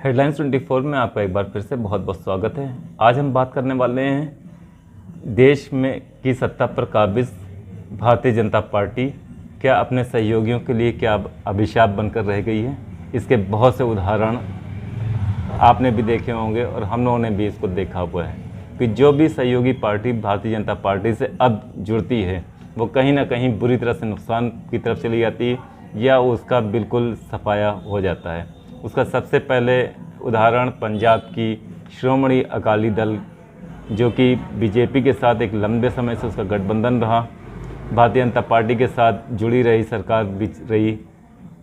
Headlines 24 में आपका एक बार फिर से बहुत बहुत स्वागत है। आज हम बात करने वाले हैं देश में की सत्ता पर काबिज भारतीय जनता पार्टी क्या अपने सहयोगियों के लिए क्या अभिशाप बनकर रह गई है। इसके बहुत से उदाहरण आपने भी देखे होंगे और हम लोगों ने भी इसको देखा हुआ है कि जो भी सहयोगी पार्टी भारतीय जनता पार्टी से अब जुड़ती है वो कहीं ना कहीं बुरी तरह से नुकसान की तरफ चली जाती है या उसका बिल्कुल सफाया हो जाता है। उसका सबसे पहले उदाहरण पंजाब की श्रोमणी अकाली दल, जो कि बीजेपी के साथ एक लंबे समय से उसका गठबंधन रहा, भारतीय जनता पार्टी के साथ जुड़ी रही, सरकार भी रही,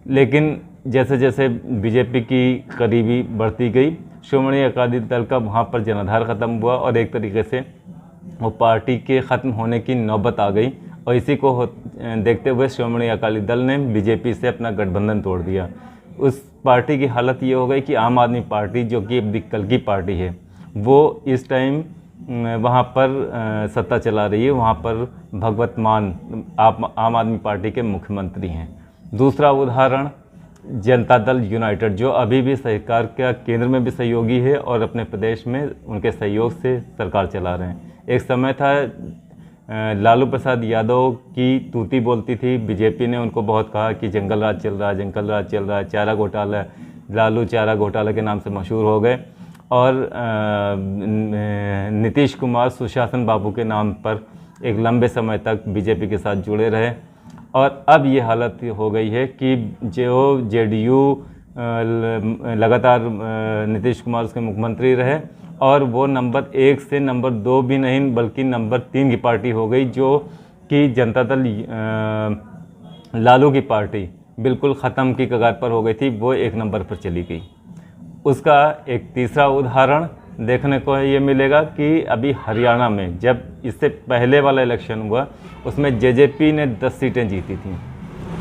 लेकिन जैसे जैसे बीजेपी की करीबी बढ़ती गई श्रोमणी अकाली दल का वहाँ पर जनाधार ख़त्म हुआ और एक तरीके से वो पार्टी के ख़त्म होने की नौबत आ गई। और इसी को देखते हुए श्रोमणी अकाली दल ने बीजेपी से अपना गठबंधन तोड़ दिया। उस पार्टी की हालत ये हो गई कि आम आदमी पार्टी, जो कि एक विकल्प की पार्टी है, वो इस टाइम वहाँ पर सत्ता चला रही है। वहाँ पर भगवत मान आम आदमी पार्टी के मुख्यमंत्री हैं। दूसरा उदाहरण जनता दल यूनाइटेड, जो अभी भी सरकार का केंद्र में भी सहयोगी है और अपने प्रदेश में उनके सहयोग से सरकार चला रहे हैं। एक समय था लालू प्रसाद यादव की तूती बोलती थी, बीजेपी ने उनको बहुत कहा कि जंगल राज चल रहा है, जंगल राज चल रहा है, चारा घोटाला, लालू चारा घोटाला के नाम से मशहूर हो गए। और नीतीश कुमार सुशासन बाबू के नाम पर एक लंबे समय तक बीजेपी के साथ जुड़े रहे। और अब ये हालत हो गई है कि जो जेडीयू लगातार नीतीश कुमार उसके मुख्यमंत्री रहे और वो नंबर 1 से नंबर 2 भी नहीं बल्कि नंबर 3 की पार्टी हो गई, जो कि जनता दल लालू की पार्टी बिल्कुल ख़त्म की कगार पर हो गई थी, वो 1 नंबर पर चली गई। उसका एक तीसरा उदाहरण देखने को ये मिलेगा कि अभी हरियाणा में जब इससे पहले वाला इलेक्शन हुआ उसमें जेजेपी ने 10 सीटें जीती थी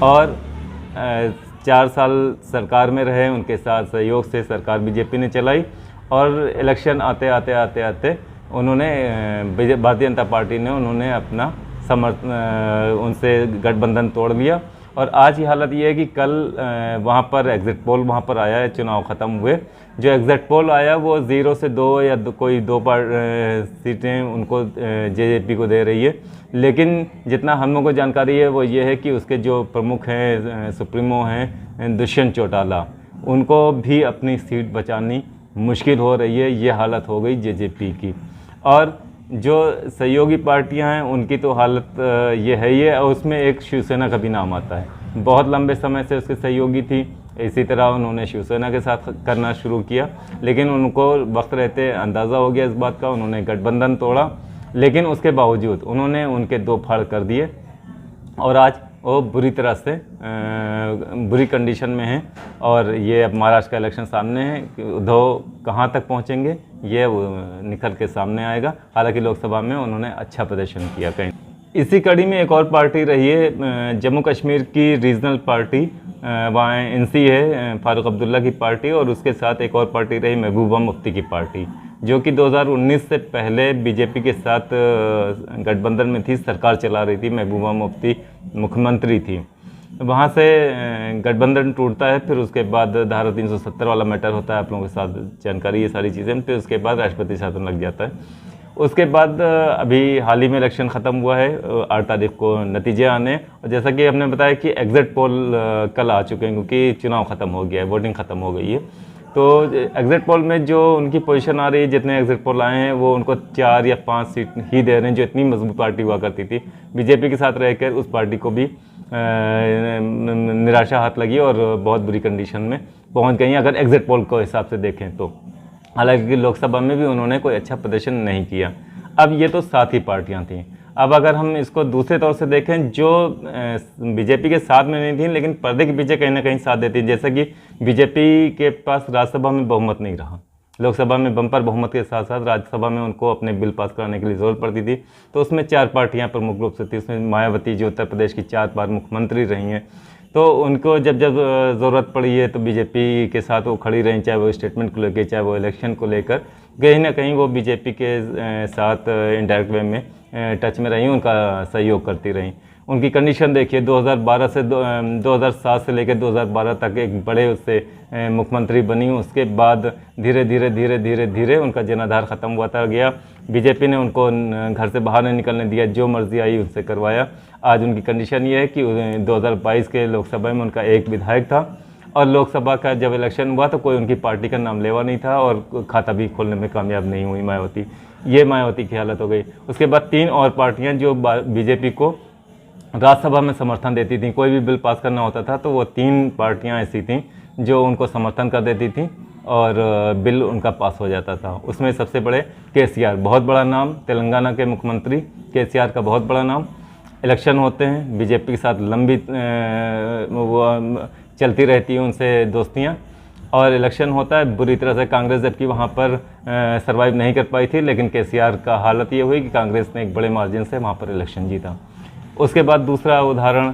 और 4 साल सरकार में रहे, उनके साथ सहयोग से सरकार बीजेपी ने चलाई। और इलेक्शन आते आते उन्होंने भारतीय जनता पार्टी ने उन्होंने अपना उनसे गठबंधन तोड़ लिया। और आज की हालत ये है कि कल वहाँ पर एग्ज़िट पोल वहाँ पर आया है, चुनाव ख़त्म हुए, जो एग्ज़िट पोल आया वो 0 से 2 या कोई 2 सीटें उनको जेजेपी को दे रही है। लेकिन जितना हम लोगों को जानकारी है वो ये है कि उसके जो प्रमुख हैं, सुप्रीमो हैं दुष्यंत चौटाला, उनको भी अपनी सीट बचानी मुश्किल हो रही है। ये हालत हो गई जेजेपी की। और जो सहयोगी पार्टियां हैं उनकी तो हालत ये है ही है। और उसमें एक शिवसेना का भी नाम आता है, बहुत लंबे समय से उसके सहयोगी थी। इसी तरह उन्होंने शिवसेना के साथ करना शुरू किया, लेकिन उनको वक्त रहते अंदाज़ा हो गया इस बात का, उन्होंने गठबंधन तोड़ा। लेकिन उसके बावजूद उन्होंने उनके 2 फाड़ कर दिए और आज वो बुरी तरह से बुरी कंडीशन में हैं। और ये अब महाराष्ट्र का इलेक्शन सामने है कि उद्धव कहाँ तक पहुँचेंगे ये निकल के सामने आएगा। हालांकि लोकसभा में उन्होंने अच्छा प्रदर्शन किया कहीं। इसी कड़ी में एक और पार्टी रही है जम्मू कश्मीर की रीजनल पार्टी, वहाँ एनसी है फारूक अब्दुल्ला की पार्टी, और उसके साथ एक और पार्टी रही महबूबा मुफ्ती की पार्टी, जो कि 2019 से पहले बीजेपी के साथ गठबंधन में थी, सरकार चला रही थी, महबूबा मुफ्ती मुख्यमंत्री थी। वहाँ से गठबंधन टूटता है, फिर उसके बाद धारा 370 वाला मैटर होता है, आप लोगों के साथ जानकारी ये सारी चीज़ें। फिर उसके बाद राष्ट्रपति शासन लग जाता है। उसके बाद अभी हाल ही में इलेक्शन ख़त्म हुआ है, 8 तारीख को नतीजे आने। और जैसा कि हमने बताया कि एग्ज़िट पोल कल आ चुके हैं क्योंकि चुनाव ख़त्म हो गया है, वोटिंग ख़त्म हो गई है। तो एग्ज़िट पोल में जो उनकी पोजीशन आ रही है, जितने एग्ज़िट पोल आए हैं वो उनको 4 या 5 सीट ही दे रहे हैं, जो इतनी मजबूत पार्टी हुआ करती थी। बीजेपी के साथ रहकर उस पार्टी को भी निराशा हाथ लगी और बहुत बुरी कंडीशन में पहुंच गई अगर एग्ज़िट पोल को हिसाब से देखें तो। हालांकि लोकसभा में भी उन्होंने कोई अच्छा प्रदर्शन नहीं किया। अब ये तो 7 ही पार्टियां थीं। अब अगर हम इसको दूसरे तौर से देखें, जो बीजेपी के साथ में नहीं थी लेकिन पर्दे के पीछे कहीं ना कहीं साथ देती, जैसे कि बीजेपी के पास राज्यसभा में बहुमत नहीं रहा, लोकसभा में बम्पर बहुमत के साथ साथ राज्यसभा में उनको अपने बिल पास कराने के लिए ज़रूरत पड़ती थी। तो उसमें 4 पार्टियां प्रमुख रूप से थी। उसमें मायावती जो उत्तर प्रदेश की 4 बार मुख्यमंत्री रही हैं, तो उनको जब जब ज़रूरत पड़ी है तो बीजेपी के साथ वो खड़ी रहीं, चाहे वो स्टेटमेंट को लेकर, चाहे वो इलेक्शन को लेकर। कहीं ना कहीं वो बीजेपी के साथ इनडायरेक्ट वे में टच में रहीं, उनका सहयोग करती रहीं। उनकी कंडीशन देखिए, 2012 से 2007 से लेकर 2012 तक एक बड़े उससे मुख्यमंत्री बनी। उसके बाद धीरे धीरे धीरे धीरे धीरे उनका जनाधार ख़त्म हुआ गया। बीजेपी ने उनको घर से बाहर नहीं निकलने दिया, जो मर्जी आई उनसे करवाया। आज उनकी कंडीशन ये है कि 2022 के लोकसभा में उनका एक विधायक था, और लोकसभा का जब इलेक्शन हुआ तो कोई उनकी पार्टी का नाम लेवा नहीं था, और खाता भी खोलने में कामयाब नहीं हुई मायावती। ये मायावती की हालत हो गई। उसके बाद 3 और पार्टियां जो बीजेपी को राज्यसभा में समर्थन देती थी, कोई भी बिल पास करना होता था तो वो 3 पार्टियां ऐसी थीं जो उनको समर्थन कर देती थी और बिल उनका पास हो जाता था। उसमें सबसे बड़े केसीआर, बहुत बड़ा नाम, तेलंगाना के मुख्यमंत्री केसीआर का बहुत बड़ा नाम। इलेक्शन होते हैं, बीजेपी के साथ लंबी वो चलती रहती है उनसे दोस्तियां, और इलेक्शन होता है बुरी तरह से। कांग्रेस जबकि वहाँ पर सर्वाइव नहीं कर पाई थी, लेकिन केसीआर का हालत ये हुई कि कांग्रेस ने एक बड़े मार्जिन से वहाँ पर इलेक्शन जीता। उसके बाद दूसरा उदाहरण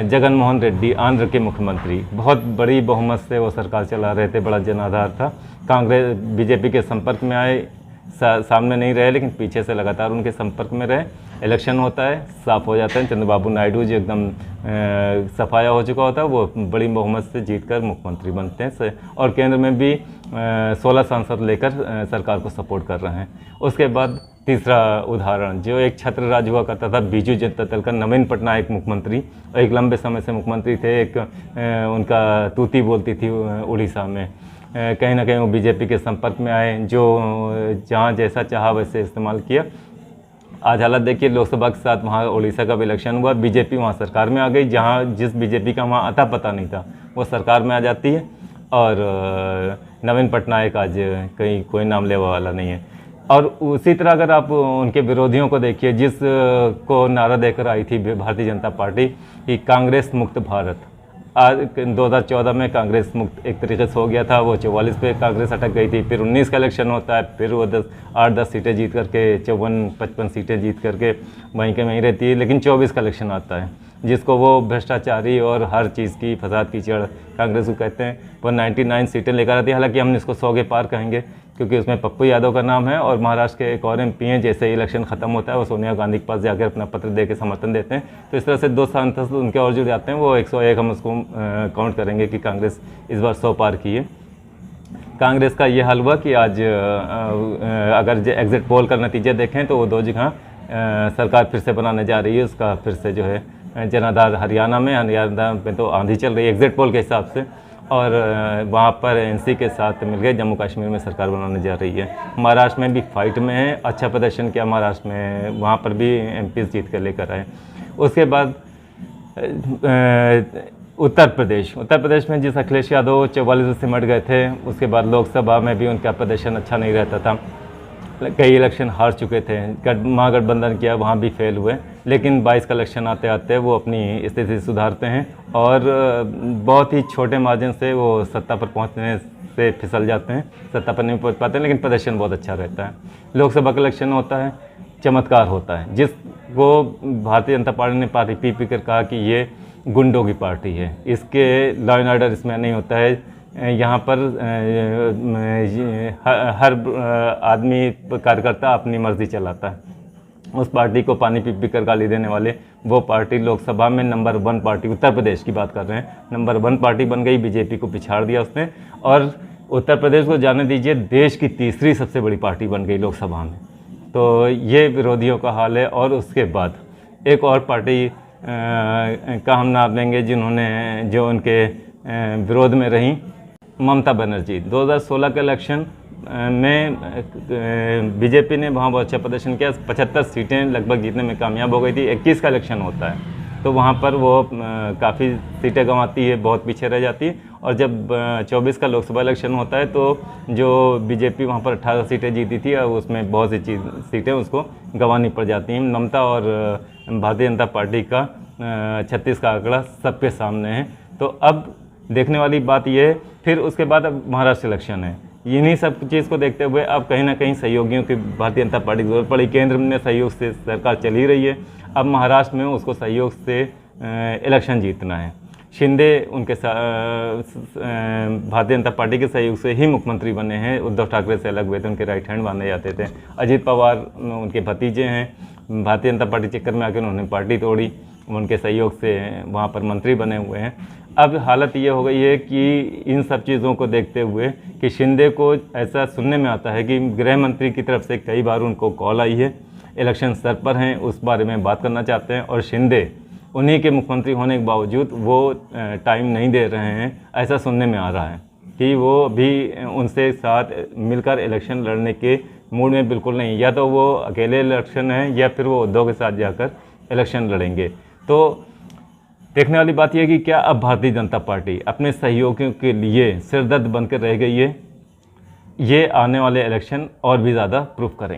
जगन मोहन रेड्डी, आंध्र के मुख्यमंत्री, बहुत बड़ी बहुमत से वो सरकार चला रहे थे, बड़ा जनाधार था। कांग्रेस बीजेपी के संपर्क में आए, सामने नहीं रहे, लेकिन पीछे से लगातार उनके संपर्क में रहे। इलेक्शन होता है, साफ हो जाता है, चंद्रबाबू नायडू जो एकदम सफाया हो चुका होता है, वो बड़ी बहुमत से जीतकर मुख्यमंत्री बनते हैं, और केंद्र में भी 16 सांसद लेकर सरकार को सपोर्ट कर रहे हैं। उसके बाद तीसरा उदाहरण, जो एक छत्र राज हुआ करता था, बीजू जनता दल का नवीन पटनायक मुख्यमंत्री, एक लंबे समय से मुख्यमंत्री थे। एक उनका तूती बोलती थी उड़ीसा में, कहीं ना कहीं वो बीजेपी के संपर्क में आए, जो जहाँ जैसा चाहा वैसे इस्तेमाल किया। आज हालत देखिए, लोकसभा के साथ वहाँ उड़ीसा का भी इलेक्शन हुआ, बीजेपी वहाँ सरकार में आ गई। जहाँ जिस बीजेपी का वहाँ अता पता नहीं था, वो सरकार में आ जाती है, और नवीन पटनायक आज कहीं कोई नाम लेवा वाला नहीं है। और उसी तरह अगर आप उनके विरोधियों को देखिए, जिस को नारा देकर आई थी भारतीय जनता पार्टी कि कांग्रेस मुक्त भारत, आज 2014 में कांग्रेस मुक्त एक तरीके से हो गया था, वो 44 पे कांग्रेस अटक गई थी। फिर 19 का इलेक्शन होता है, फिर वो 8-10 सीटें जीत करके 54-55 सीटें जीत करके वहीं के वहीं रहती है। लेकिन 24 का इलेक्शन आता है, जिसको वो भ्रष्टाचारी और हर चीज़ की फसाद की जड़ कांग्रेस को कहते हैं, वो 99 सीटें लेकर आती है। हालांकि हम इसको 100 के पार कहेंगे, क्योंकि उसमें पप्पू यादव का नाम है, और महाराष्ट्र के एक और MP हैं, जैसे इलेक्शन खत्म होता है वो सोनिया गांधी के पास जाकर अपना पत्र दे के समर्थन देते हैं। तो इस तरह से 2 सांसद उनके और जुड़ जाते हैं, वो 101 हम उसको काउंट करेंगे कि कांग्रेस इस बार 100 पार की है। कांग्रेस का ये हाल हुआ कि आज अगर एग्जिट पोल का नतीजे देखें तो वो 2 जगह सरकार फिर से बनाने जा रही है। उसका फिर से जो है जनाधार हरियाणा में तो आंधी चल रही है एग्जिट पोल के हिसाब से, और वहाँ पर NC के साथ मिलकर जम्मू कश्मीर में सरकार बनाने जा रही है। महाराष्ट्र में भी फाइट में है, अच्छा प्रदर्शन किया महाराष्ट्र में, वहाँ पर भी MPs जीत कर लेकर आए। उसके बाद उत्तर प्रदेश में जिस अखिलेश यादव 44 से सिमट गए थे, उसके बाद लोकसभा में भी उनका प्रदर्शन अच्छा नहीं रहता था, कई इलेक्शन हार चुके थे, महागठबंधन किया, वहाँ भी फेल हुए। लेकिन 22 का इलेक्शन आते आते वो अपनी स्थिति सुधारते हैं, और बहुत ही छोटे मार्जिन से वो सत्ता पर पहुँचने से फिसल जाते हैं, सत्ता पर नहीं पहुँच पाते, लेकिन प्रदर्शन बहुत अच्छा रहता है। लोकसभा का इलेक्शन होता है, चमत्कार होता है, जिसको भारतीय जनता पार्टी ने पार्टी पी कर कहा कि ये गुंडों की पार्टी है, इसके लॉ एंड ऑर्डर इसमें नहीं होता है, यहाँ पर हर आदमी कार्यकर्ता अपनी मर्जी चलाता है। उस पार्टी को पानी पी कर गाली देने वाले वो पार्टी लोकसभा में नंबर 1 पार्टी, उत्तर प्रदेश की बात कर रहे हैं, नंबर 1 पार्टी बन गई। बीजेपी को पिछाड़ दिया उसने, और उत्तर प्रदेश को जाने दीजिए, देश की तीसरी सबसे बड़ी पार्टी बन गई लोकसभा में। तो ये विरोधियों का हाल है। और उसके बाद एक और पार्टी का हम नाम लेंगे जो उनके विरोध में रहीं, ममता बनर्जी। 2016 के इलेक्शन में बीजेपी ने वहाँ बहुत अच्छा प्रदर्शन किया, 75 सीटें लगभग जीतने में कामयाब हो गई थी। 21 का इलेक्शन होता है तो वहाँ पर वो काफ़ी सीटें गंवाती है, बहुत पीछे रह जाती है। और जब 24 का लोकसभा इलेक्शन होता है तो जो बीजेपी वहाँ पर 18 सीटें जीती थी, और उसमें बहुत सी सीटें उसको गंवानी पड़ जाती हैं। ममता और भारतीय जनता पार्टी का 36 का आंकड़ा सबके सामने है। तो अब देखने वाली बात यह है, फिर उसके बाद अब महाराष्ट्र इलेक्शन है। इन्हीं सब चीज़ को देखते हुए अब कहीं ना कहीं सहयोगियों की भारतीय जनता पार्टी की जरूरत पड़ी। केंद्र में सहयोग से सरकार चल ही रही है, अब महाराष्ट्र में उसको सहयोग से इलेक्शन जीतना है। शिंदे उनके भारतीय जनता पार्टी के सहयोग से ही मुख्यमंत्री बने हैं, उद्धव ठाकरे से अलग हुए थे, उनके राइट हैंड माने जाते थे। अजित पवार उनके भतीजे हैं, भारतीय जनता पार्टी चक्कर में आकर उन्होंने पार्टी तोड़ी। उनके सहयोग से वहाँ पर मंत्री बने हुए हैं। अब हालत ये हो गई है कि इन सब चीज़ों को देखते हुए कि शिंदे को ऐसा सुनने में आता है कि गृह मंत्री की तरफ से कई बार उनको कॉल आई है, इलेक्शन स्तर पर हैं, उस बारे में बात करना चाहते हैं, और शिंदे उन्हीं के मुख्यमंत्री होने के बावजूद वो टाइम नहीं दे रहे हैं। ऐसा सुनने में आ रहा है कि वो भी उनसे साथ मिलकर इलेक्शन लड़ने के मूड में बिल्कुल नहीं, या तो वो अकेले इलेक्शन है या फिर वो उद्धव के साथ जाकर इलेक्शन लड़ेंगे। तो देखने वाली बात यह है कि क्या अब भारतीय जनता पार्टी अपने सहयोगियों के लिए सिरदर्द बनकर रह गई है, ये आने वाले इलेक्शन और भी ज़्यादा प्रूफ करेंगे।